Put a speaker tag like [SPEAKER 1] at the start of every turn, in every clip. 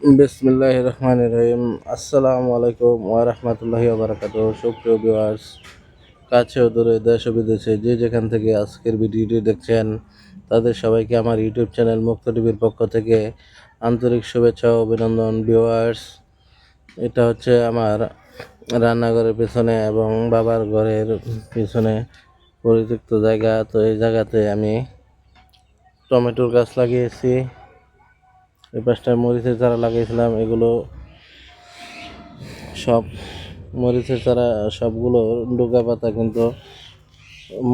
[SPEAKER 1] বিসমিল্লাহির রহমানির রহিম। আসসালামু আলাইকুম ওয়া রাহমাতুল্লাহি ওয়া বারাকাতুহু। সুপ্রিয় ভিউয়ার্স, কাছে ও দূরে দেশ ও বিদেশে যে যেখান থেকে আজকের ভিডিওটি দেখছেন তাদের সবাইকে আমার ইউটিউব চ্যানেল মুক্ত টিভির পক্ষ থেকে আন্তরিক শুভেচ্ছা ও অভিনন্দন। ভিউয়ার্স, এটা হচ্ছে আমার রান্নাঘরের পেছনে এবং বাবার ঘরের পিছনে পরিত্যক্ত জায়গা। তো এই জায়গাতে আমি টমেটোর গাছ লাগিয়েছি। এই পাশটায় মরিচের চারা লাগিয়েছিলাম। এগুলো সব মরিচের চারা সবগুলো ডোকা পাতা কিন্তু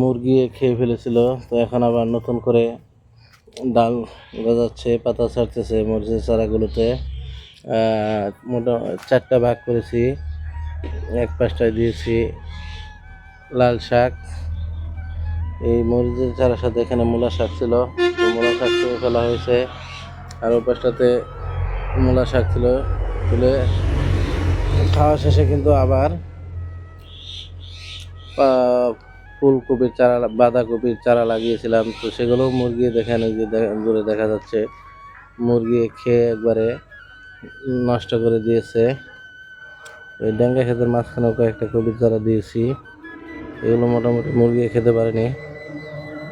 [SPEAKER 1] মুরগি খেয়ে ফেলেছিল। তো এখন আবার নতুন করে ডাল গজাচ্ছে, পাতা ছাড়তেছে মরিচের চারাগুলোতে। মোটামুটি 4টা ভাগ করেছি। এক পাশটায় দিয়েছি লাল শাক। এই মরিচের চারার সাথে এখানে মূলা শাক ছিল, তো মূলা শাক তুলে ফেলা হয়েছে। আর ওই পাশটাতে মূলা শাক ছিল, তুলে খাওয়া শেষে কিন্তু আবার ফুলকপির চারা, বাঁধাকপির চারা লাগিয়েছিলাম। তো সেগুলো মুরগি দেখেন, এই যে দূরে দেখা যাচ্ছে মুরগি খেয়ে একবারে নষ্ট করে দিয়েছে। ওই ডেঙ্গা ক্ষেতের মাঝখানেও কয়েকটা কপির চারা দিয়েছি, এগুলো মোটামুটি মুরগি খেতে পারেনি।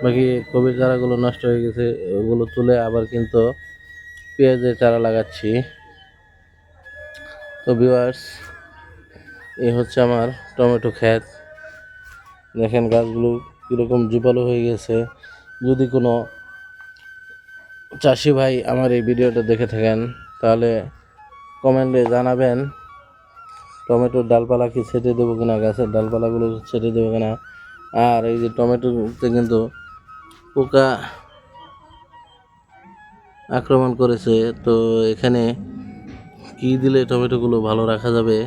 [SPEAKER 1] বাকি কপির চারাগুলো নষ্ট হয়ে গেছে, ওগুলো তুলে আবার কিন্তু পেঁয়াজের চারা লাগাচ্ছি। তো ভিউয়ার্স, এই হচ্ছে আমার টমেটো ক্ষেত। দেখেন গাছগুলো কীরকম ঝোপালো হয়ে গেছে। যদি কোনো চাষি ভাই আমার এই ভিডিওটা দেখে থাকেন তাহলে কমেন্টে জানাবেন টমেটোর ডালপালা কি ছেটে দেবো কিনা, গাছের ডালপালাগুলো ছেটে দেবো কিনা। আর এই যে টমেটোতে কিন্তু পোকা আক্রমণ করেছে, তো এখানে কি দিলে টমেটোগুলো ভালো রাখা যাবে,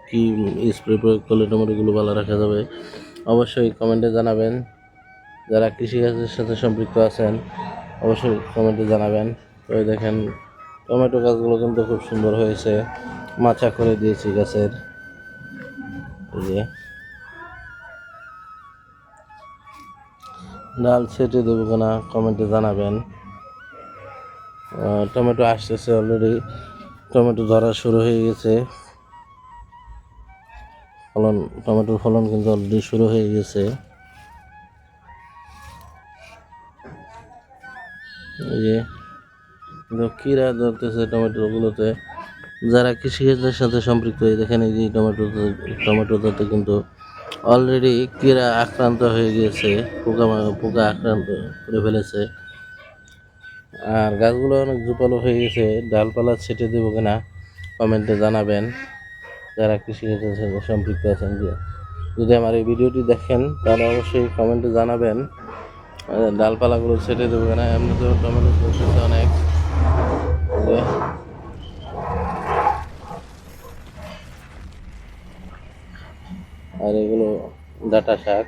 [SPEAKER 1] কি স্প্রে প্রয়োগ করলে টমেটোগুলো ভালো রাখা যাবে, অবশ্যই কমেন্টে জানাবেন। যারা কৃষিকাজের সাথে সম্পৃক্ত আছেন অবশ্যই কমেন্টে জানাবেন। তো এই দেখেন টমেটো গাছগুলো কিন্তু খুব সুন্দর হয়েছে, মাচা করে দিয়েছি গাছের। এই যে ডাল ছেটে দেবো কিনা কমেন্টে জানাবেন। টমেটো আসতেছে, অলরেডি টমেটো ধরা শুরু হয়ে গেছে। টমেটোর ফলন কিন্তু অলরেডি শুরু হয়ে গেছে। এই যে কীরা ধরতেছে টমেটোগুলোতে। যারা কৃষিকাজের সাথে সম্পৃক্ত, দেখেন এই যে টমেটোতে কিন্তু অলরেডি কীরা আক্রান্ত হয়ে গিয়েছে, পোকা আক্রান্ত করে ফেলেছে। আর গাছগুলো অনেক ঝোপালো হয়ে গেছে। ডালপালা ছেটে দেবো কিনা কমেন্টে জানাবেন। যারা কৃষিকাজের সাথে সম্পৃক্ত আছেন, যদি আমার এই ভিডিওটি দেখেন তাহলে অবশ্যই কমেন্টে জানাবেন ডালপালাগুলো ছেটে দেবো কিনা। এমনিতেও টমেটো করতেছে অনেক। আর এগুলো ডাঁটা শাক,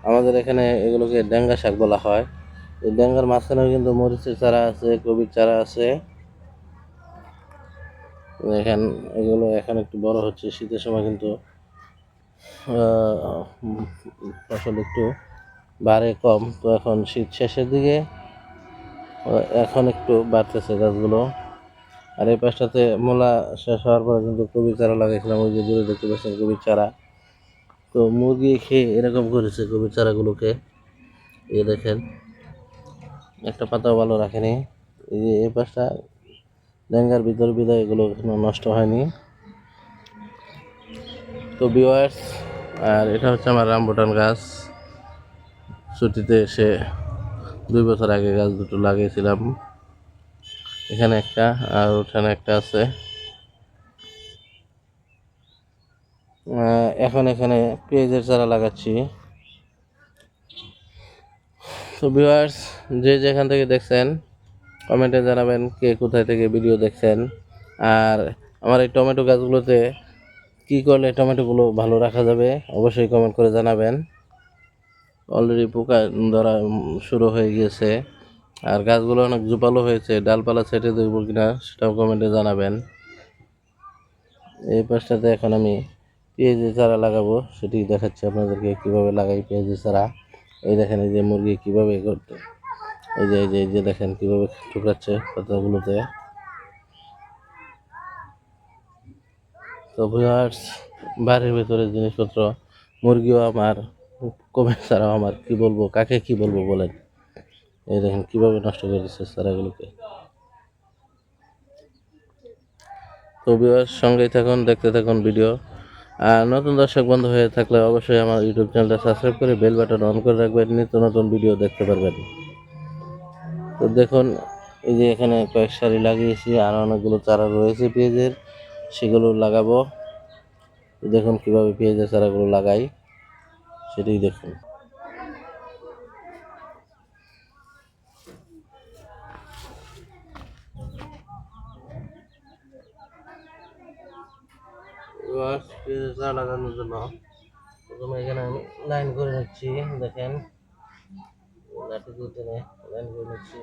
[SPEAKER 1] আমাদের এখানে এগুলোকে ডেঙ্গা শাক বলা হয়। এই ডেঙ্গার মাঝখানেও কিন্তু মরিচের চারা আছে, কপির চারা আছে। দেখেন এগুলো এখন একটু বড় হচ্ছে। শীতের সময় কিন্তু ফসল একটু বাড়ে কম, তো এখন শীত শেষের দিকে এখন একটু বাড়তেছে গাছগুলো। আর এই পাশটাতে মূলা শেষ হওয়ার পরে কিন্তু কপির চারা লাগাইছিলাম, ওই যে দূরে দেখতে পাচ্ছেন কপির চারা। তো মুরগি খেয়ে এরকম করেছে কপির চারাগুলোকে। এই দেখেন একটা পাতাও ভালো রাখেনি। এই যে এই পাশটা ডেঙ্গার ভিতর বিদায় এগুলো এখনো নষ্ট হয়নি। তো ভিউয়ার্স, আর এটা হচ্ছে আমার রামবুটান গাছ। ছুটিতে এসে 2 বছর আগে গাছ দুটো লাগিয়েছিলাম। এখানে একটা আর ওখানে একটা আছে। এখন এখানে পেঁয়াজের চারা লাগাচ্ছি। তো ভিউয়ার্স, যে যেখান থেকে দেখছেন কমেন্টে জানাবেন কে কোথায় থেকে ভিডিও দেখছেন। আর আমার এই টমেটো গাছগুলোতে কি করলে টমেটোগুলো ভালো রাখা যাবে অবশ্যই কমেন্ট করে জানাবেন। অলরেডি পোকা ধরা শুরু হয়ে গিয়েছে, আর গাছগুলো অনেক ঝোপালো হয়েছে। ডালপালা ছেটে দেবো কিনা সেটাও কমেন্টে জানাবেন। এই পাশটাতে এখন আমি পেঁয়াজের চারা লাগাবো, সেটি দেখাচ্ছি আপনাদেরকে কীভাবে লাগাই পেঁয়াজের চারা। এই দেখেন এই যে মুরগি কীভাবে করতে, এই যে দেখেন কীভাবে ঠুকরাচ্ছে পাতাগুলোতে। তো ভিউয়ার্স, বাড়ির ভিতরে জিনিসপত্র, মুরগিও আমার, কমেন্ট ছাড়াও আমার, কি বলবো, কাকে কি বলবো বলেন। এই দেখেন কীভাবে নষ্ট করে দিচ্ছে চারাগুলোকে। তো ভিউয়ার্স, সঙ্গেই থাকুন, দেখতে থাকুন ভিডিও। আর নতুন দর্শক বন্ধু হয়ে থাকলে অবশ্যই আমার ইউটিউব চ্যানেলটা সাবস্ক্রাইব করে বেল বাটন অন করে রাখবেন, নিত্য নতুন ভিডিও দেখতে পারবেন। তো দেখুন, এই যে এখানে কয়েক সারি লাগিয়েছি, আর অনেকগুলো চারা রয়েছে পেঁয়াজের, সেগুলো লাগাবো। দেখুন কিভাবে পেঁয়াজের চারাগুলো লাগাই, সেটাই দেখুন। পেঁয়াজের চারা লাগানোর জন্য প্রথমে এখানে আমি লাইন করে নিচ্ছি। দেখেন লাঠি দিয়ে লাইন করে নিচ্ছি।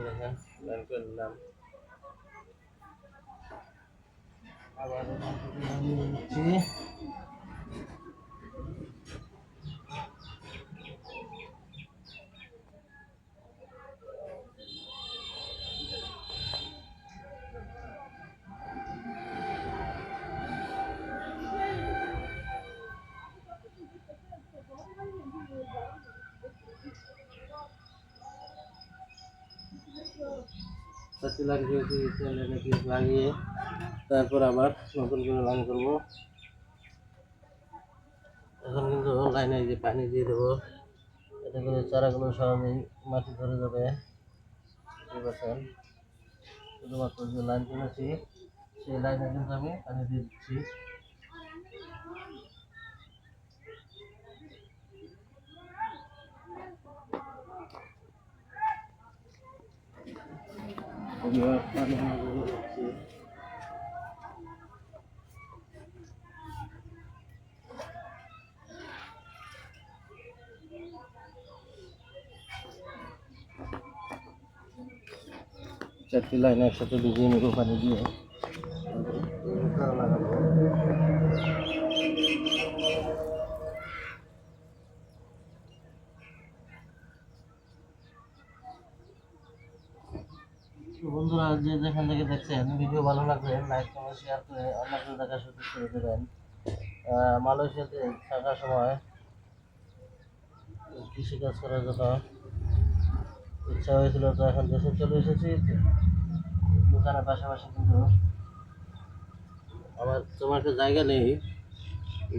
[SPEAKER 1] দেখেন লাইন করে নিলাম, আবার নিচ্ছি। লাগিয়ে তারপর আবার নতুন করে লাইন করবো। এখন কিন্তু লাইনে যে পানি দিয়ে দেবো, এতে করে চারাগুলো সহজেই মাটি ধরে যাবে। বুঝতে পারছেন? শুধুমাত্র যে লাইন কিনেছি সেই লাইনে কিন্তু আমি পানি দিয়ে দিচ্ছি। চারটি লাইন একসাথে ভিজিয়ে নেবো পানি দিয়ে, লাগাবো। বন্ধুরা, যে যেখান থেকে দেখছেন, ভিডিও ভালো লাগলে লাইক কমেন্ট শেয়ার করে অন্যকে দেখার সুযোগ করে দেবেন। মালয়েশিয়াতে থাকার সময় কৃষিকাজ করার জন্য ইচ্ছা হয়েছিল, তো এখন দেশে চলে এসেছি। দোকানের পাশাপাশি কিন্তু আমার তোমার একটা জায়গা নেই,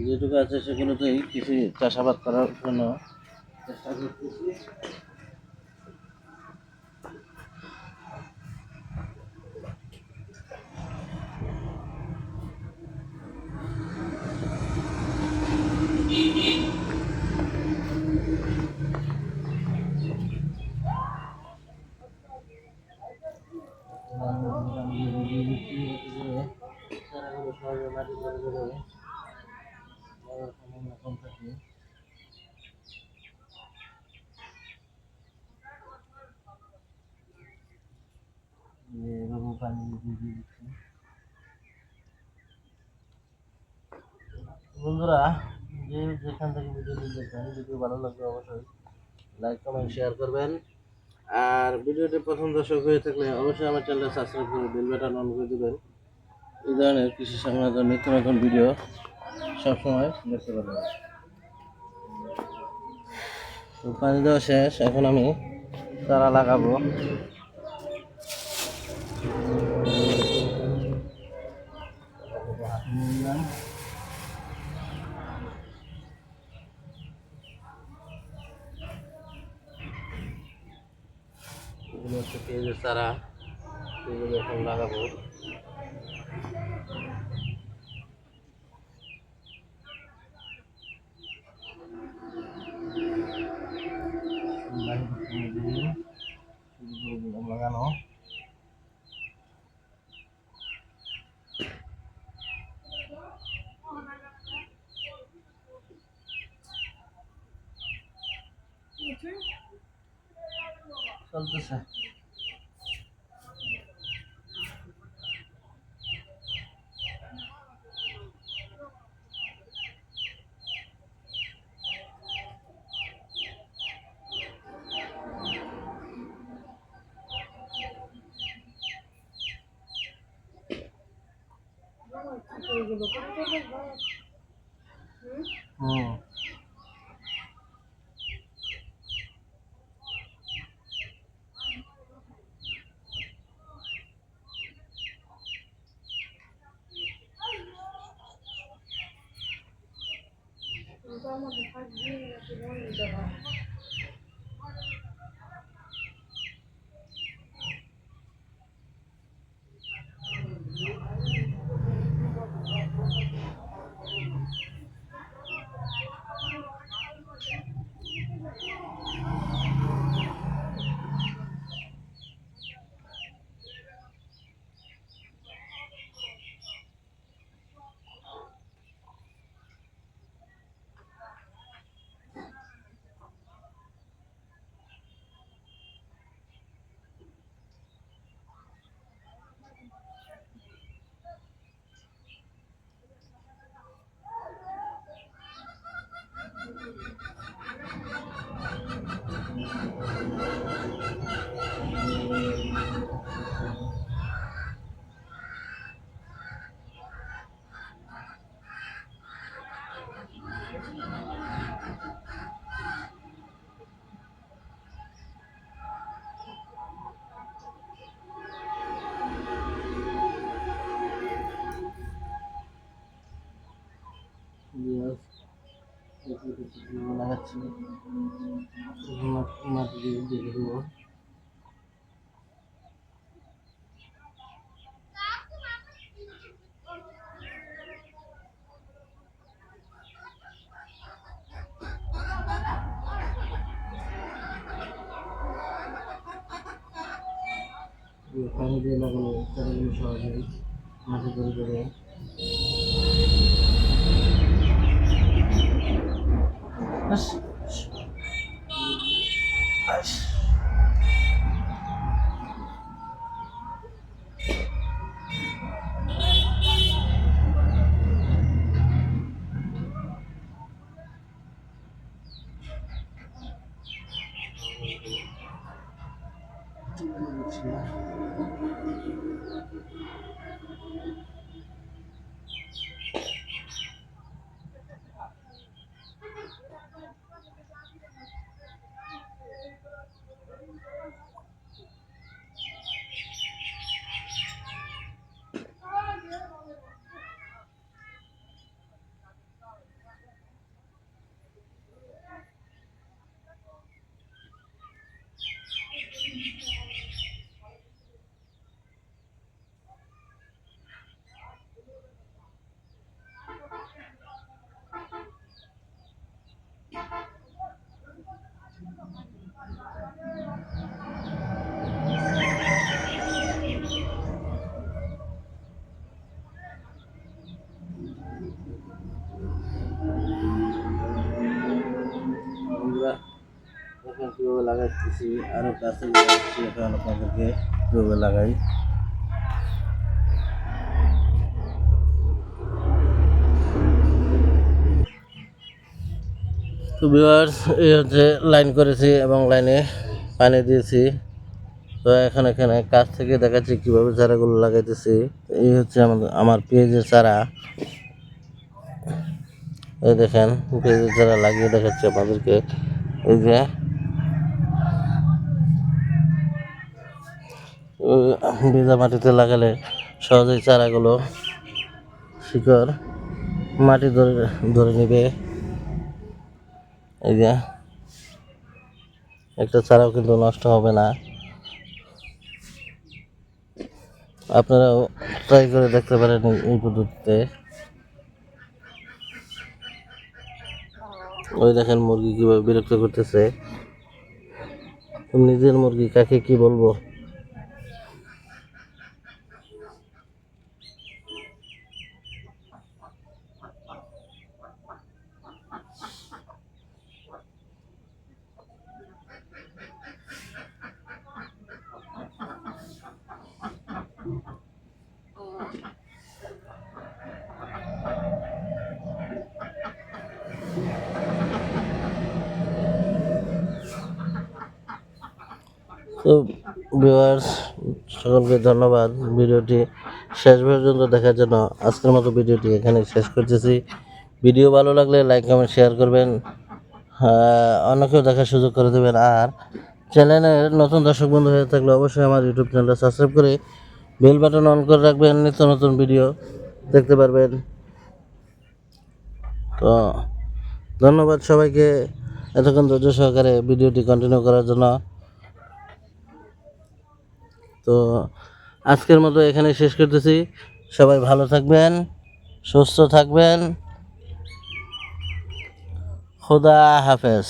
[SPEAKER 1] যেটুকু আছে সেগুলোতেই কৃষি চাষাবাদ করার জন্য চেষ্টা করতেছি। চারাগুলো সহজে মাটি ধরে দেবে, কম থাকে। এভাবে পানি দিয়ে দিচ্ছি। বন্ধুরা, যে যেখান থেকে ভিডিওটি দেখবেন, ভিডিও ভালো লাগলে অবশ্যই লাইক কমেন্ট শেয়ার করবেন। আর ভিডিওটি প্রথম দর্শক হয়ে থাকলে অবশ্যই আমার চ্যানেলটা সাবস্ক্রাইব করে বেল বাটন অন করে দেবেন। এই ধরনের কৃষি সংক্রান্ত নিত্য নতুন ভিডিও সবসময় দেখতে পাবেন। তো পানি দেওয়া শেষ, এখন আমি চারা লাগাবো। এগুলো হচ্ছে পেঁয়াজের চারা, এগুলো এখন লাগাবো। লাগানো চলতেছে। হুম লাগাচ্ছি মাটি দিয়ে দেখে দেবো পানি দিয়ে লাগালে চারাগুলো সহজেই মাটি ধরে ধরে বন্ধুরা এখন কীভাবে লাগাচ্ছি আরও কাছে লাগাচ্ছি এখন আপনাদেরকে কীভাবে লাগাই তো ভিউয়ার্স এই হচ্ছে লাইন করেছি এবং লাইনে পানি দিয়েছি তো এখন এখানে কাছ থেকে দেখাচ্ছি কীভাবে চারাগুলো লাগাইতেছি এই হচ্ছে আমার পেঁয়াজের চারা এই দেখেন পেঁয়াজের চারা লাগিয়ে দেখাচ্ছি আপনাদেরকে এই যে ভেজা মাটিতে লাগালে সহজেই চারাগুলো শিকড় মাটি ধরে ধরে নেবে এই যে একটা চারাও কিন্তু নষ্ট হবে না আপনারাও ট্রাই করে দেখতে পারেন এই পদ্ধতিতে ওই দেখেন মুরগি কীভাবে বিরক্ত করতেছে নিজের মুরগি কাকে কি বলবো তো ভিউয়ার্স সকলকে ধন্যবাদ ভিডিওটি শেষ পর্যন্ত দেখার জন্য। আজকের মতো ভিডিওটি এখানে শেষ করতেছি। ভিডিও ভালো লাগলে লাইক কমেন্ট শেয়ার করবেন, অন্যকেও দেখার সুযোগ করে দেবেন। আর চ্যানেলের নতুন দর্শক বন্ধু হয়ে থাকলে অবশ্যই আমার ইউটিউব চ্যানেলটা সাবস্ক্রাইব করে বেল বাটন অন করে রাখবেন, নিত্য নতুন ভিডিও দেখতে পারবেন। তো ধন্যবাদ সবাইকে এতক্ষণ ধৈর্য সহকারে ভিডিওটি কন্টিনিউ করার জন্য। তো আজকের মতো এখানে শেষ করতেছি। সবাই ভালো থাকবেন, সুস্থ থাকবেন। খোদা হাফেজ।